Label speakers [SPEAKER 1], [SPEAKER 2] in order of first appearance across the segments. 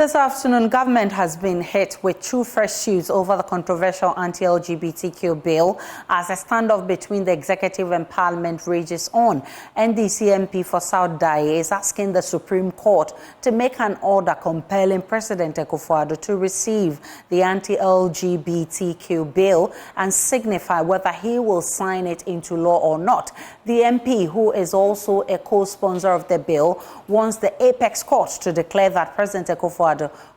[SPEAKER 1] This afternoon, government has been hit with two fresh suits over the controversial anti-LGBTQ bill as a standoff between the executive and parliament rages on. NDC MP for South Daye is asking the Supreme Court to make an order compelling President Akufo-Addo to receive the anti-LGBTQ bill and signify whether he will sign it into law or not. The MP, who is also a co-sponsor of the bill, wants the apex court to declare that President Akufo-Addo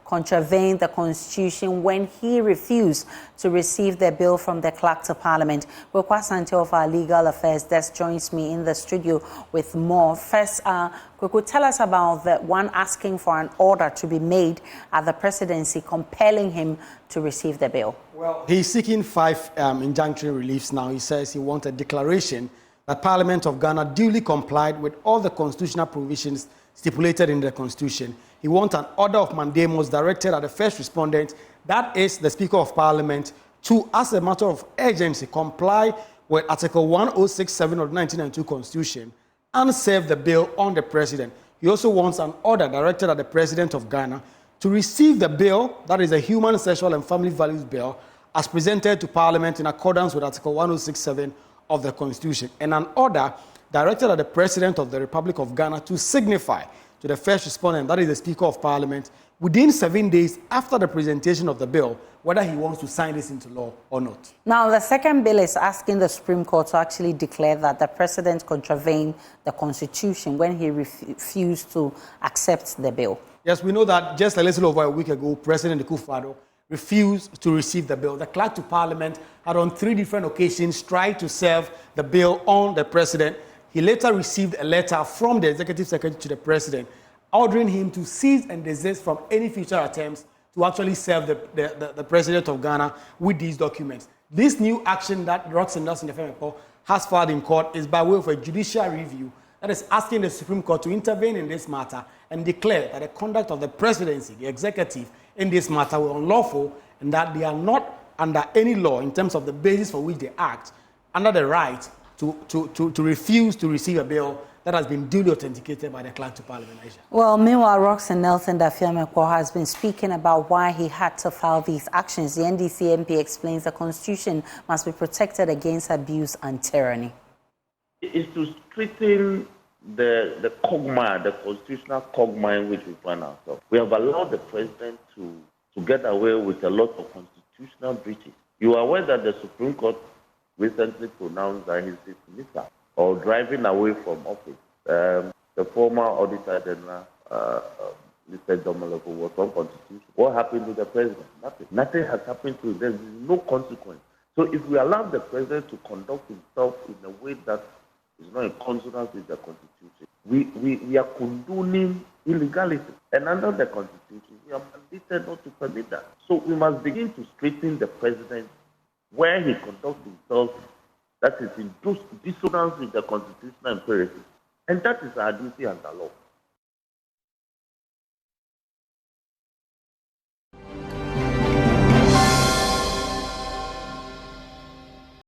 [SPEAKER 1] contravened the Constitution when he refused to receive the bill from the clerk to Parliament. Kwekwa Sante of our Legal Affairs desk joins me in the studio with more. First, Kwekwa, tell us about the one asking for an order to be made at the presidency compelling him to receive the bill.
[SPEAKER 2] Well, he's seeking 5 injunctory reliefs now. He says he wants a declaration that Parliament of Ghana duly complied with all the constitutional provisions stipulated in the Constitution. He wants an order of mandamus directed at the first respondent, that is the Speaker of Parliament, to, as a matter of urgency, comply with Article 1067 of the 1992 Constitution and serve the bill on the President. He also wants an order directed at the President of Ghana to receive the bill, that is a Human, Sexual and Family Values Bill, as presented to Parliament in accordance with Article 1067 of the Constitution, and an order directed at the President of the Republic of Ghana to signify to the first respondent, that is the Speaker of Parliament, within 7 days after the presentation of the bill, whether he wants to sign this into law or not.
[SPEAKER 1] Now, the second bill is asking the Supreme Court to actually declare that the President contravened the Constitution when he refused to accept the bill.
[SPEAKER 2] Yes, we know that just a little over a week ago, President Akufo-Addo refused to receive the bill. The clerk to Parliament had on 3 different occasions tried to serve the bill on the President. He later received a letter from the Executive Secretary to the President ordering him to cease and desist from any future attempts to actually serve the President of Ghana with these documents. This new action that Rockson Nelson Dafeamekpor has filed in court is by way of a judicial review that is asking the Supreme Court to intervene in this matter and declare that the conduct of the presidency, the executive, in this matter were unlawful and that they are not under any law in terms of the basis for which they act under the right to refuse to receive a bill that has been duly authenticated by the clerk to Parliament.
[SPEAKER 1] Well, meanwhile, Rockson Nelson Dafeamekpor has been speaking about why he had to file these actions. The NDC MP explains the Constitution must be protected against abuse and tyranny.
[SPEAKER 3] It is to strengthen the quagmire, the constitutional quagmire in which we find ourselves. We have allowed the President to get away with a lot of constitutional breaches. You are aware that the Supreme Court recently pronounced that he's dismissal or driving away from office. The former Auditor General, Mr. Domelepo, was unconstitutional. What happened to the President? Nothing. Nothing has happened to him. There is no consequence. So if we allow the President to conduct himself in a way that is not in consonance with the Constitution, we are condoning illegality. And under the Constitution, we are mandated not to permit that. So we must begin to straighten the President where he conducts himself that is in dissonance with the constitutional imperatives. And that is our duty under law.